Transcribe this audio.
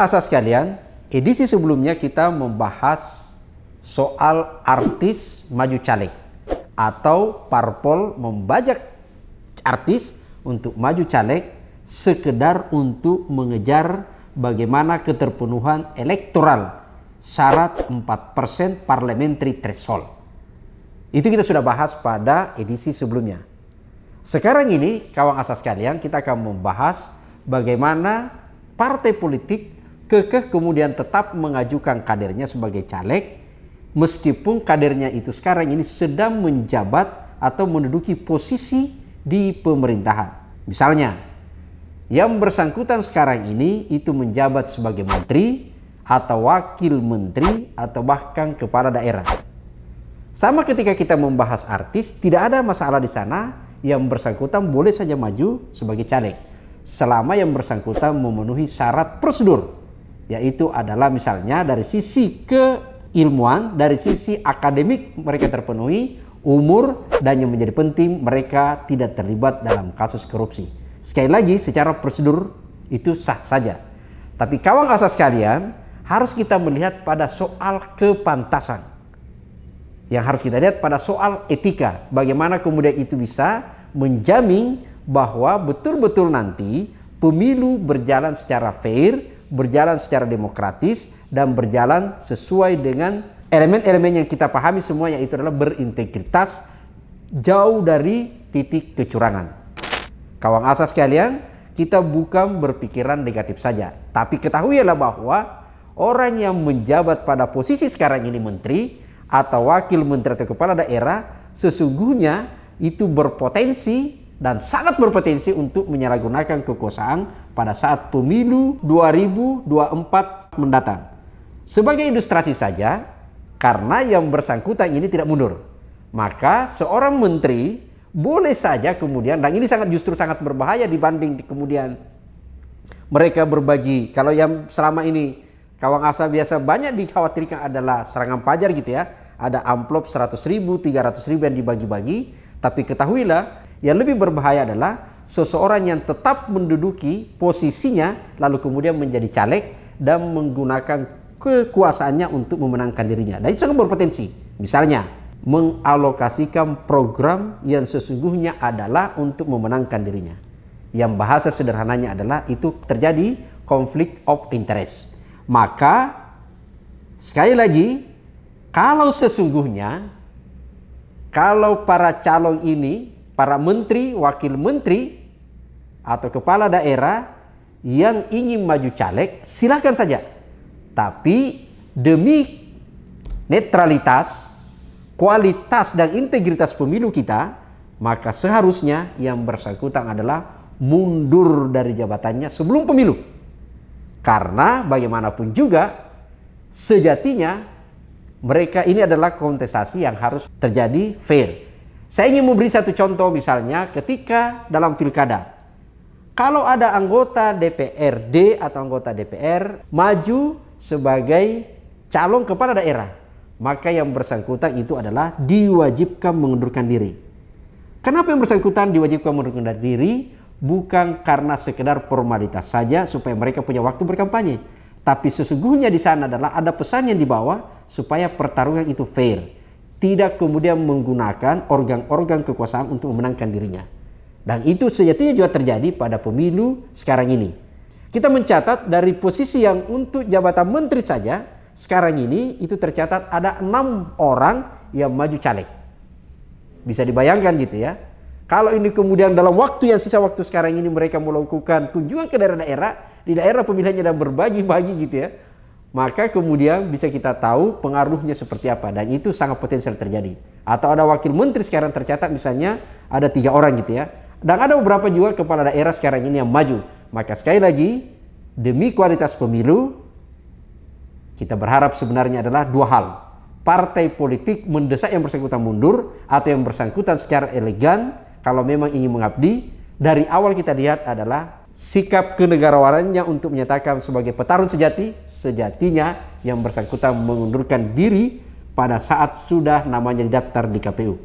asas sekalian, edisi sebelumnya kita membahas soal artis maju caleg atau parpol membajak artis untuk maju caleg sekedar untuk mengejar bagaimana keterpenuhan elektoral syarat 4% parliamentary threshold. Itu kita sudah bahas pada edisi sebelumnya. Sekarang ini, kawan asas sekalian, kita akan membahas bagaimana partai politik kekeh kemudian tetap mengajukan kadernya sebagai caleg, meskipun kadernya itu sekarang ini sedang menjabat atau menduduki posisi di pemerintahan. Misalnya, yang bersangkutan sekarang ini itu menjabat sebagai menteri atau wakil menteri atau bahkan kepala daerah. Sama ketika kita membahas artis, tidak ada masalah di sana, yang bersangkutan boleh saja maju sebagai caleg selama yang bersangkutan memenuhi syarat prosedur, yaitu adalah misalnya dari sisi keilmuan, dari sisi akademik mereka terpenuhi, umur, dan yang menjadi penting mereka tidak terlibat dalam kasus korupsi. Sekali lagi, secara prosedur itu sah saja. Tapi kawan asas sekalian, harus kita melihat pada soal kepantasan. Yang harus kita lihat pada soal etika. Bagaimana kemudian itu bisa menjamin bahwa betul-betul nanti pemilu berjalan secara fair, berjalan secara demokratis, dan berjalan sesuai dengan elemen-elemen yang kita pahami semua, yaitu adalah berintegritas, jauh dari titik kecurangan. Kawan asas sekalian, kita bukan berpikiran negatif saja, tapi ketahuilah bahwa orang yang menjabat pada posisi sekarang ini menteri atau wakil menteri atau kepala daerah sesungguhnya itu berpotensi dan sangat berpotensi untuk menyalahgunakan kekuasaan pada saat pemilu 2024 mendatang. Sebagai ilustrasi saja, karena yang bersangkutan ini tidak mundur, maka seorang menteri boleh saja kemudian, dan ini justru sangat berbahaya dibanding kemudian mereka berbagi. Kalau yang selama ini kawan asa biasa banyak dikhawatirkan adalah serangan pajar gitu ya, ada amplop 100.000, 300.000 yang dibagi-bagi. Tapi ketahuilah, yang lebih berbahaya adalah seseorang yang tetap menduduki posisinya lalu kemudian menjadi caleg dan menggunakan kekuasaannya untuk memenangkan dirinya, dan itu sangat berpotensi. Misalnya mengalokasikan program yang sesungguhnya adalah untuk memenangkan dirinya, yang bahasa sederhananya adalah itu terjadi konflik of interest. Maka sekali lagi, kalau sesungguhnya kalau para calon ini, para menteri, wakil menteri atau kepala daerah yang ingin maju caleg, silakan saja. Tapi demi netralitas, kualitas dan integritas pemilu kita, maka seharusnya yang bersangkutan adalah mundur dari jabatannya sebelum pemilu. Karena bagaimanapun juga sejatinya mereka ini adalah kontestasi yang harus terjadi fair. Saya ingin memberi satu contoh, misalnya ketika dalam pilkada, kalau ada anggota DPRD atau anggota DPR maju sebagai calon kepala daerah, maka yang bersangkutan itu adalah diwajibkan mengundurkan diri. Kenapa yang bersangkutan diwajibkan mengundurkan diri? Bukan karena sekedar formalitas saja supaya mereka punya waktu berkampanye, tapi sesungguhnya di sana adalah ada pesan yang dibawa supaya pertarungan itu fair, tidak kemudian menggunakan organ-organ kekuasaan untuk memenangkan dirinya. Dan itu sejatinya juga terjadi pada pemilu sekarang ini. Kita mencatat dari posisi yang untuk jabatan menteri saja sekarang ini itu tercatat ada 6 orang yang maju caleg. Bisa dibayangkan gitu ya. Kalau ini kemudian dalam waktu yang sisa waktu sekarang ini mereka melakukan kunjungan ke daerah-daerah, di daerah pemilihannya dan berbagi-bagi gitu ya, maka kemudian bisa kita tahu pengaruhnya seperti apa, dan itu sangat potensial terjadi. Atau ada wakil menteri sekarang tercatat misalnya ada 3 orang gitu ya, dan ada beberapa juga kepala daerah sekarang ini yang maju. Maka sekali lagi, demi kualitas pemilu, kita berharap sebenarnya adalah 2 hal. Partai politik mendesak yang bersangkutan mundur, atau yang bersangkutan secara elegan kalau memang ingin mengabdi. Dari awal kita lihat adalah sikap kenegarawanannya untuk menyatakan sebagai petarung sejati, sejatinya yang bersangkutan mengundurkan diri pada saat sudah namanya didaftar di KPU.